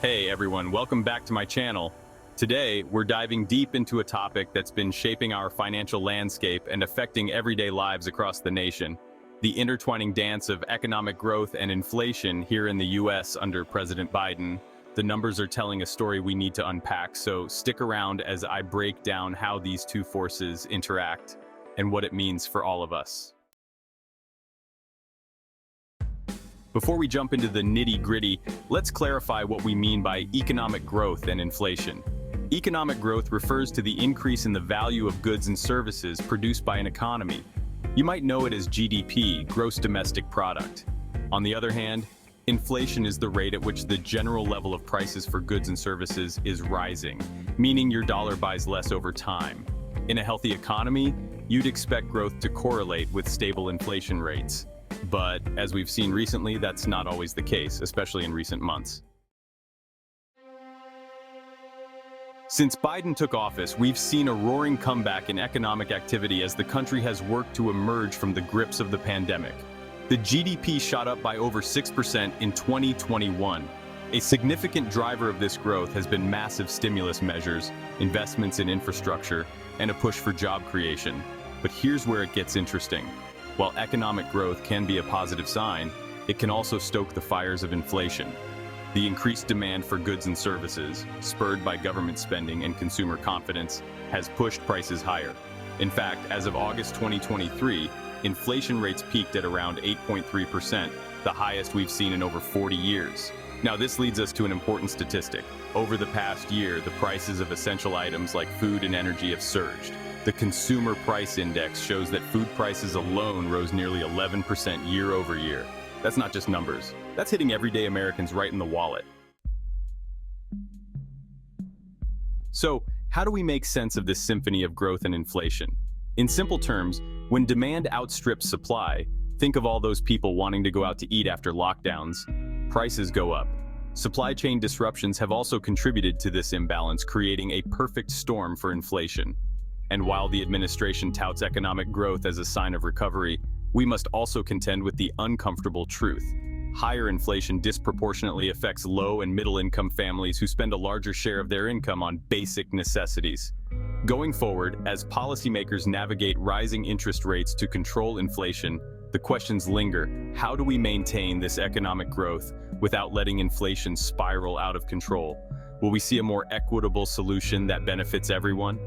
Hey everyone, welcome back to my channel. Today, we're diving deep into a topic that's been shaping our financial landscape and affecting everyday lives across the nation. The intertwining dance of economic growth and inflation here in the US under President Biden. The numbers are telling a story we need to unpack, so stick around as I break down how these two forces interact and what it means for all of us. Before we jump into the nitty-gritty, let's clarify what we mean by economic growth and inflation. Economic growth refers to the increase in the value of goods and services produced by an economy. You might know it as GDP, gross domestic product. On the other hand, inflation is the rate at which the general level of prices for goods and services is rising, meaning your dollar buys less over time. In a healthy economy, you'd expect growth to correlate with stable inflation rates. But as we've seen recently, that's not always the case, especially in recent months. Since Biden took office, we've seen a roaring comeback in economic activity as the country has worked to emerge from the grips of the pandemic. The GDP shot up by over 6% in 2021. A significant driver of this growth has been massive stimulus measures, investments in infrastructure, and a push for job creation. But here's where it gets interesting. While economic growth can be a positive sign, it can also stoke the fires of inflation. The increased demand for goods and services, spurred by government spending and consumer confidence, has pushed prices higher. In fact, as of August 2023, inflation rates peaked at around 8.3%, the highest we've seen in over 40 years. Now, this leads us to an important statistic. Over the past year, the prices of essential items like food and energy have surged. The Consumer Price Index shows that food prices alone rose nearly 11% year over year. That's not just numbers. That's hitting everyday Americans right in the wallet. So, how do we make sense of this symphony of growth and inflation? In simple terms, when demand outstrips supply, think of all those people wanting to go out to eat after lockdowns. Prices go up. Supply chain disruptions have also contributed to this imbalance, creating a perfect storm for inflation. And while the administration touts economic growth as a sign of recovery, we must also contend with the uncomfortable truth. Higher inflation disproportionately affects low and middle-income families who spend a larger share of their income on basic necessities. Going forward, as policymakers navigate rising interest rates to control inflation, the questions linger: how do we maintain this economic growth without letting inflation spiral out of control? Will we see a more equitable solution that benefits everyone?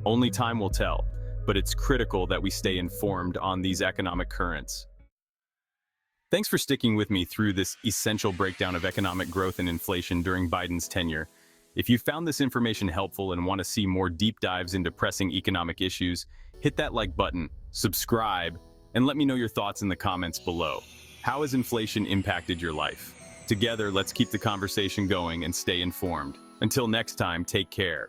Only time will tell, but it's critical that we stay informed on these economic currents. Thanks for sticking with me through this essential breakdown of economic growth and inflation during Biden's tenure. If you found this information helpful and want to see more deep dives into pressing economic issues, hit that like button, subscribe, and let me know your thoughts in the comments below. How has inflation impacted your life? Together, let's keep the conversation going and stay informed. Until next time, take care.